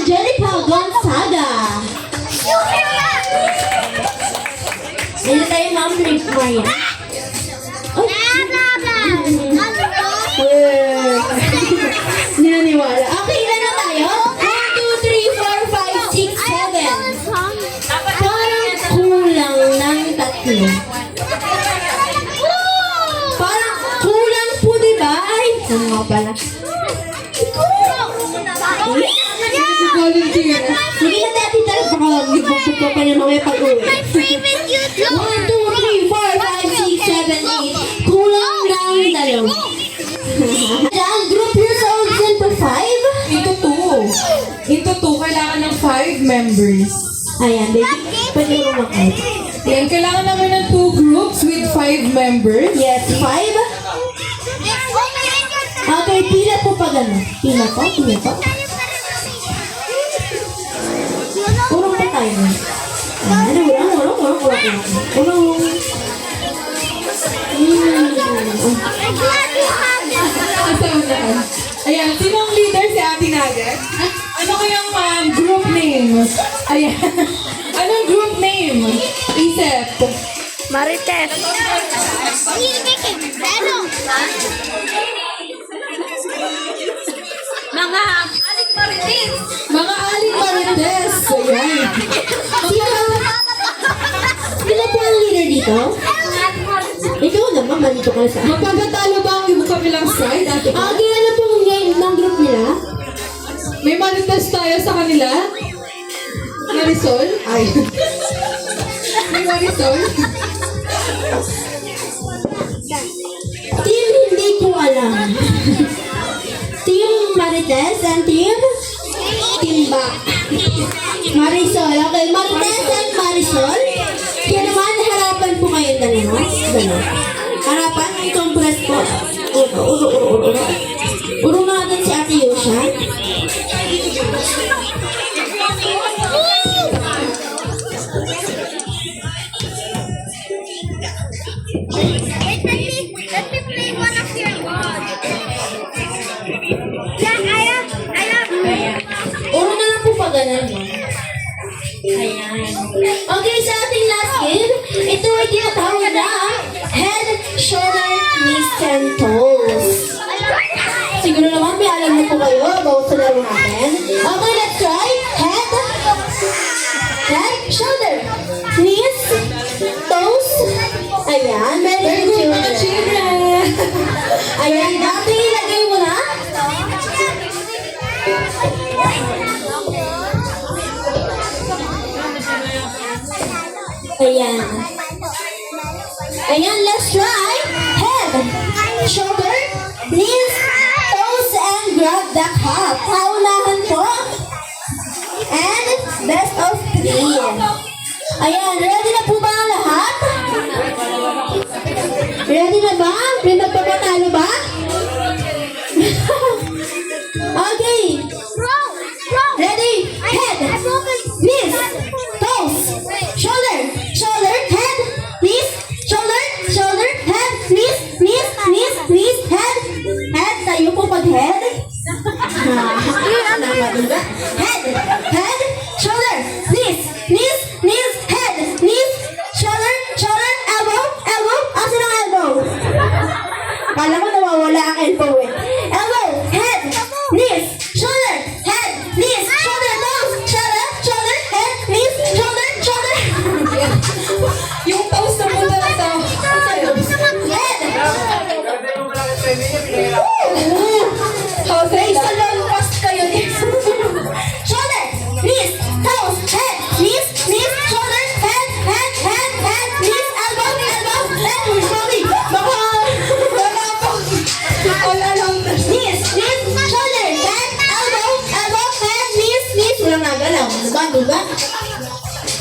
Angelica Gonzaga. Dito tayo, Ma'am Rick Maria. Hindi naniwala. Okay, ilan na tayo? 1, 2, 3, 4, 5, 6, 7. Parang kulang ng tatlo. Parang kulang po, diba? Ay, ano nga pala? Volunteer. Sige na natin tayo. Baka nagpupuk pa niya mamaya pag-uwi. 1, 2, 3, 4, 5, 6, 7, 8. Kulang ng dalawa. Ang group yourselves into 5? Into 2. Into 2, kailangan ng 5 members. Ayan, baby. Pwede mo makita. Yan, kailangan namin ng 2 groups with 5 members. Yes, 5. Okay, pila po pa gano'n. Pila po, pila po. Urong pa tayo. Ano, urong. Ayan, sinong leader si Ate Nugget? Ano kayang group name? Ayan. Anong group name? Isip. Marites. Mga aling marites. Mga aling marites. Ayan. Sino po ang leader dito? Ikaw naman, malito ka sa... Magpapatalo ba ang ibu kabilang side? Ate? Okay, ano pong name ng group nila? May marites tayo sa kanila? Marisol? Ay. May Marisol? Team hindi ko alam. Team Marites and Team Timba. Marisol. Okay, Marites and Marisol. Kaya naman, harapan po kayong dalawa. Harapan, i-compress po. Uro. Uro natin si Ate Yusha. Let me play one of your gods. Yeah, I have. Uro na lang po pa ganun. Ayan. Okay, sa ating last game, ito ay tinatawag na head, shoulder, knees, and toes. Siguro naman may alam na po kayo about sa laro natin. Okay, let's try. Head, shoulder, knees, toes. Ayan, very good children. Ayan, natin ilagay mo na. Ayan. Ayan, let's try. Head, shoulder, knees, toes, and grab the cup. Paunahan po. And best of 3. Ayan, ready na po ba ang lahat? Ready na ba? May magpapatalo ba? Okay. Ready? Head, knees, toes, shoulder, head, knees, shoulder, head, knees, head. Tayo po pag head. Head, shoulder, knees, head, shoulder, elbow. Asan ang elbow? Kala ko nawawala ang elbow eh. Elbow, head, knees, shoulder, head, knees, shoulder, toes, shoulder, head, knees, shoulder. Yung toast na punta na to. Head. Jose, Sa lampas kayo din. Shoulder, knees, toes, head, knees, shoulder, head, knees, elbow. Sorry, baka wala po. wala lang. Knees, shoulder, head, elbow, head, knees. Wala nga galaw. Diba?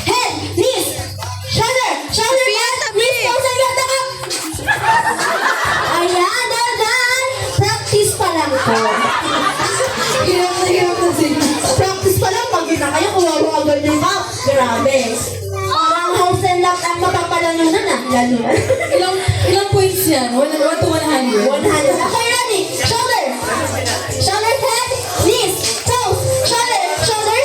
Head, knees, shoulder, head, knees, toes, and grab the cup. Ayan, dadan. Practice pa lang po. Hirap na sila. Practice pa lang, pag na kayo, kuwawagan yung cup. Grabe. Parang house and lot ang mapapalanunan na. Lalo. Ilang points yan? 1 to 100? 100. Okay, ready? Shoulder, head, knees, toes, shoulder,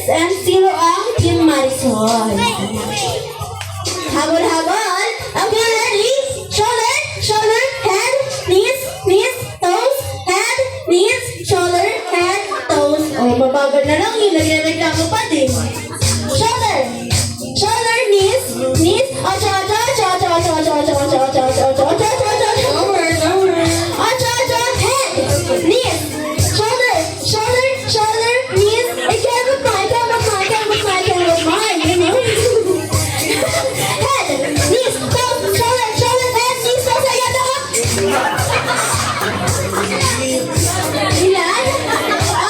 and 0 ang Team Marisol. Habol-habol. Okay, ready? Shoulder, shoulder, head, knees, knees, toes, head, knees, shoulder, head, toes. Oh, mabagal na lang yun. Nagrereklamo pa din. Shoulder, shoulder, knees, knees, cha cha cha cha cha cha cha cha cha cha cha cha cha cha. Lower, lower. Cha cha, head, knees, shoulder, shoulder, shoulder, knees. It can't look mine, can't look mine, can't look mine, can't look mine, you know? Head, knees, toes, shoulder, shoulder, head, knees, toes, ayan na. Ilan?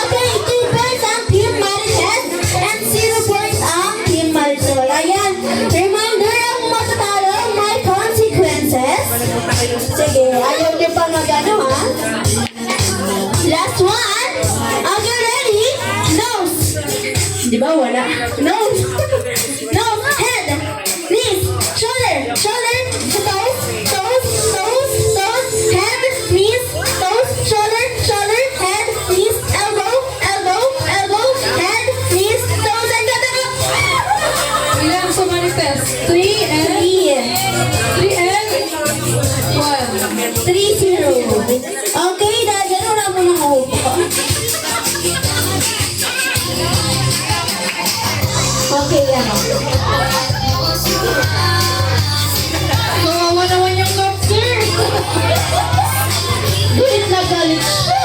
Okay, 2 points ang Team Marites and 0 points ang Team Marisol. Ayan, reminder ang matatalo may consequences. Sige, ayaw niyo pa mag-ano ha? Last one. Are you ready? Nose. Di ba wala? Nose. Nose. Head. Knees. Shoulder. Shoulder. Toes. Toes. Toes. Toes. Head. Knees. Toes. Shoulder. Shoulder. Head. Knees. Elbow. Elbow. Elbow. Head. Knees. Toes. And gata ka. Ilan sa Marites? 3 and 3 and 1. 3-0. Okay, dahil gano'n na mo nang upo. Okay lang. Kawawa naman yung lobster. Galit na galit siya.